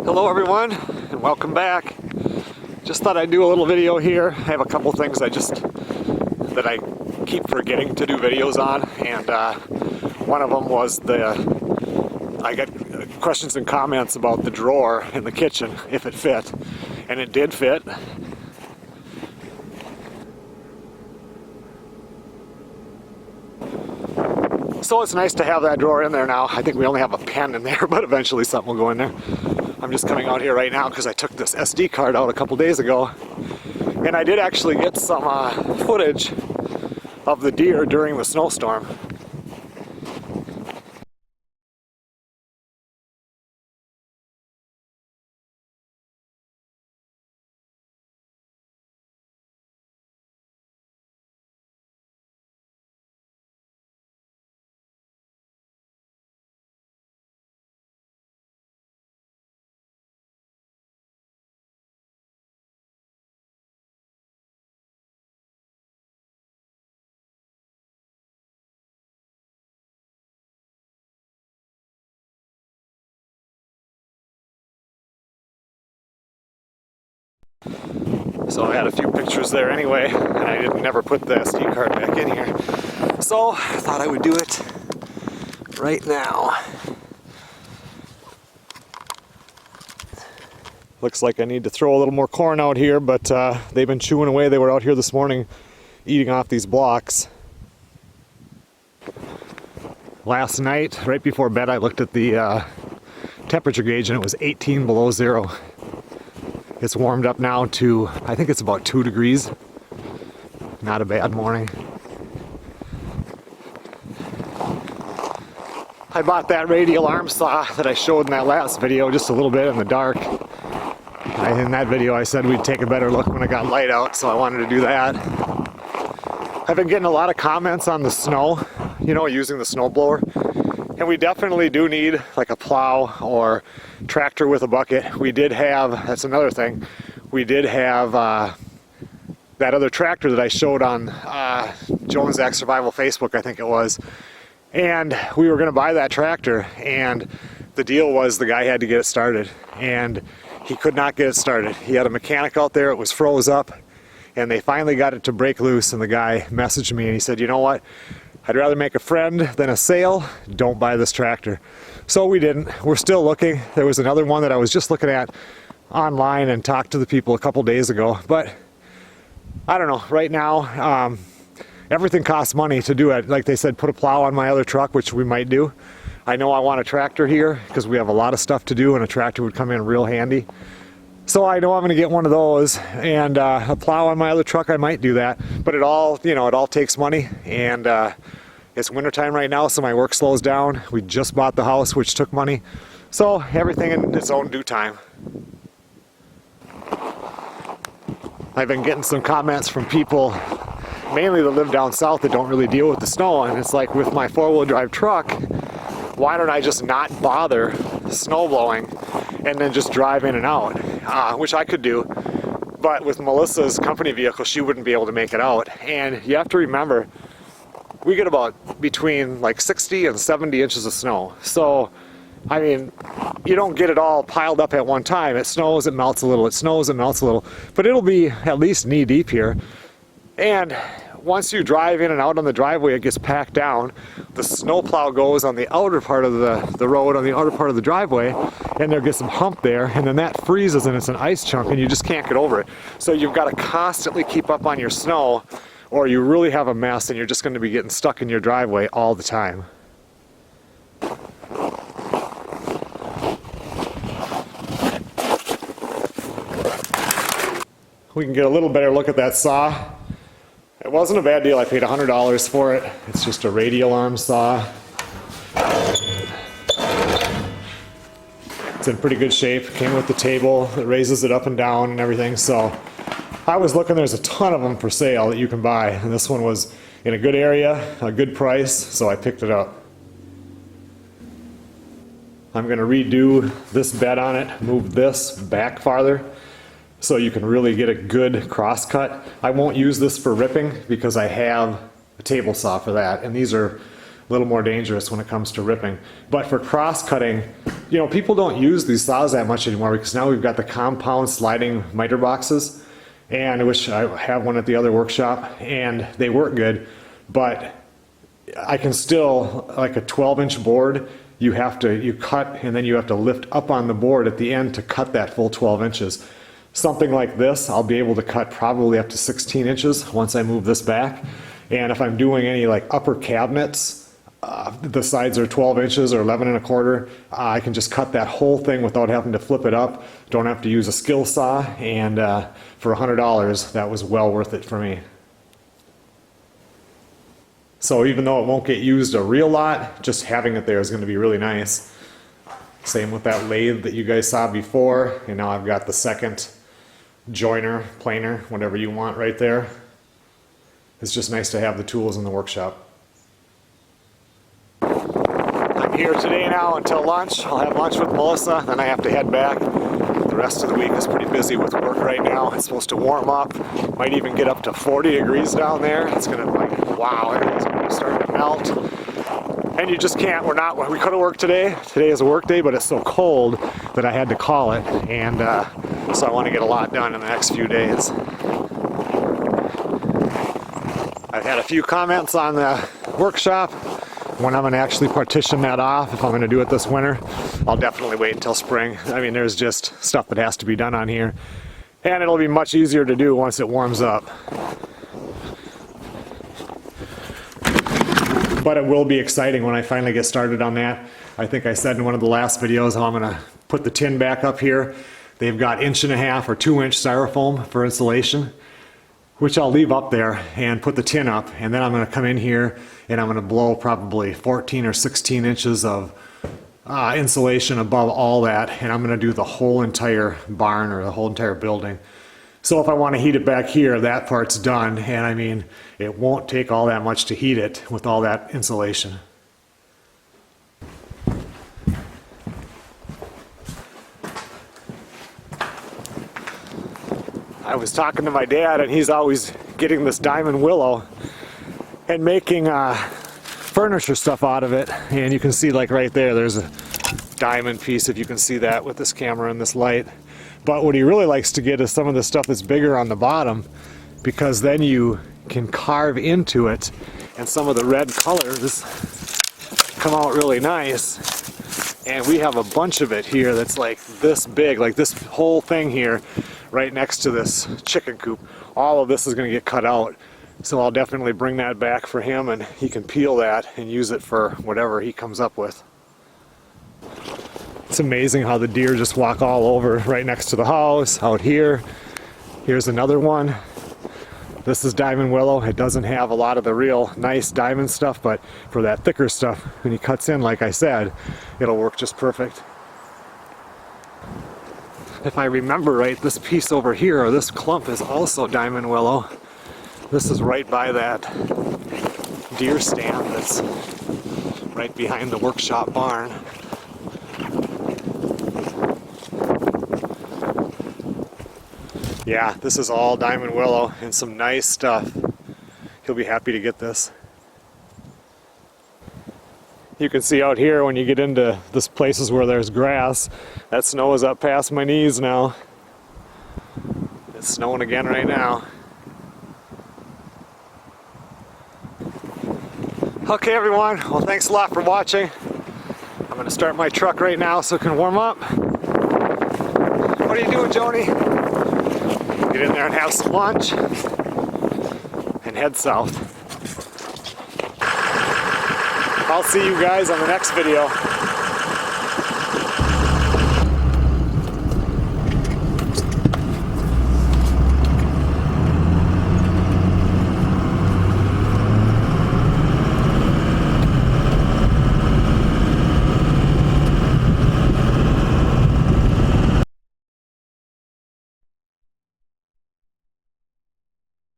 Hello everyone, and welcome back. Just thought I'd do a little video here. I have a couple things that I keep forgetting to do videos on, and one of them was I got questions and comments about the drawer in the kitchen, if it fit, and it did fit. So it's nice to have that drawer in there now. I think we only have a pen in there, but eventually something will go in there. I'm just coming out here right now because I took this SD card out a couple days ago, and I did actually get some footage of the deer during the snowstorm. So I had a few pictures there anyway, and I never put the SD card back in here. So I thought I would do it right now. Looks like I need to throw a little more corn out here, but they've been chewing away. They were out here this morning eating off these blocks. Last night, right before bed, I looked at the temperature gauge and it was 18 below zero. It's warmed up now to, I think it's about 2 degrees. Not a bad morning. I bought that radial arm saw that I showed in that last video just a little bit in the dark. In that video I said we'd take a better look when it got light out, so I wanted to do that. I've been getting a lot of comments on the snow, you know, using the snow blower. And we definitely do need like a plow or tractor with a bucket. We did have, that's another thing, we did have that other tractor that I showed on Jones Act Survival Facebook, I think it was. And we were gonna buy that tractor, and the deal was the guy had to get it started, and he could not get it started. He had a mechanic out there, it was froze up, and they finally got it to break loose, and the guy messaged me and he said, you know what? I'd rather make a friend than a sale. Don't buy this tractor. So we didn't. We're still looking. There was another one that I was just looking at online and talked to the people a couple days ago. But I don't know. Right now, everything costs money to do it. Like they said, put a plow on my other truck, which we might do. I know I want a tractor here because we have a lot of stuff to do, and a tractor would come in real handy. So I know I'm going to get one of those, and a plow on my other truck, I might do that. But it all, you know, it all takes money, and it's wintertime right now, so my work slows down. We just bought the house, which took money. So everything in its own due time. I've been getting some comments from people, mainly that live down south, that don't really deal with the snow, and it's like, with my four-wheel drive truck, why don't I just not bother snow blowing and then just drive in and out, which I could do. But with Melissa's company vehicle, she wouldn't be able to make it out. And you have to remember, we get about between like 60 and 70 inches of snow. So, I mean, you don't get it all piled up at one time. It snows, it melts a little, it snows, it melts a little. But it'll be at least knee deep here. And once you drive in and out on the driveway, it gets packed down. The snowplow goes on the outer part of the road, on the outer part of the driveway, and there gets some hump there, and then that freezes and it's an ice chunk and you just can't get over it. So you've got to constantly keep up on your snow, or you really have a mess and you're just going to be getting stuck in your driveway all the time. We can get a little better look at that saw. It wasn't a bad deal. I paid $100 for it. It's just a radial arm saw. It's in pretty good shape. Came with the table. It raises it up and down and everything. So I was looking, there's a ton of them for sale that you can buy. And this one was in a good area, a good price, so I picked it up. I'm going to redo this bed on it, move this back farther, so you can really get a good cross cut. I won't use this for ripping because I have a table saw for that, and these are a little more dangerous when it comes to ripping. But for cross cutting, you know, people don't use these saws that much anymore because now we've got the compound sliding miter boxes, and I wish I have one at the other workshop, and they work good, but I can still, like a 12-inch board, you cut and then you have to lift up on the board at the end to cut that full 12 inches. Something like this, I'll be able to cut probably up to 16 inches once I move this back. And if I'm doing any like upper cabinets, the sides are 12 inches or 11 and a quarter, I can just cut that whole thing without having to flip it up. Don't have to use a skill saw, and for $100, that was well worth it for me. So even though it won't get used a real lot, just having it there is going to be really nice. Same with that lathe that you guys saw before, and now I've got the second joiner, planer, whatever you want right there. It's just nice to have the tools in the workshop. I'm here today now until lunch. I'll have lunch with Melissa, then I have to head back. The rest of the week is pretty busy with work right now. It's supposed to warm up, might even get up to 40 degrees down there. It's gonna, like, wow, everything's gonna start to melt. And you just can't, we could have worked today. Today is a work day, but it's so cold that I had to call it. And so I want to get a lot done in the next few days. I've had a few comments on the workshop. When I'm going to actually partition that off, if I'm going to do it this winter, I'll definitely wait until spring. I mean, there's just stuff that has to be done on here. And it'll be much easier to do once it warms up. But it will be exciting when I finally get started on that. I think I said in one of the last videos how I'm going to put the tin back up here. They've got 1.5 or 2-inch styrofoam for insulation, which I'll leave up there and put the tin up. And then I'm going to come in here and I'm going to blow probably 14 or 16 inches of insulation above all that. And I'm going to do the whole entire barn or the whole entire building. So if I want to heat it back here, that part's done. And I mean, it won't take all that much to heat it with all that insulation. I was talking to my dad, and he's always getting this diamond willow and making furniture stuff out of it. And you can see, like right there, there's a diamond piece, if you can see that with this camera and this light. But what he really likes to get is some of the stuff that's bigger on the bottom, because then you can carve into it and some of the red colors come out really nice. And we have a bunch of it here that's like this big, like this whole thing here right next to this chicken coop. All of this is going to get cut out. So I'll definitely bring that back for him, and he can peel that and use it for whatever he comes up with. It's amazing how the deer just walk all over right next to the house, out here. Here's another one. This is diamond willow. It doesn't have a lot of the real nice diamond stuff, but for that thicker stuff, when he cuts in, like I said, it'll work just perfect. If I remember right, this piece over here, or this clump, is also diamond willow. This is right by that deer stand that's right behind the workshop barn. Yeah, this is all diamond willow and some nice stuff. He'll be happy to get this. You can see out here when you get into this places where there's grass, that snow is up past my knees now. It's snowing again right now. Okay everyone, well thanks a lot for watching. I'm going to start my truck right now so it can warm up. What are you doing, Joni? Get in there and have some lunch and head south. I'll see you guys on the next video.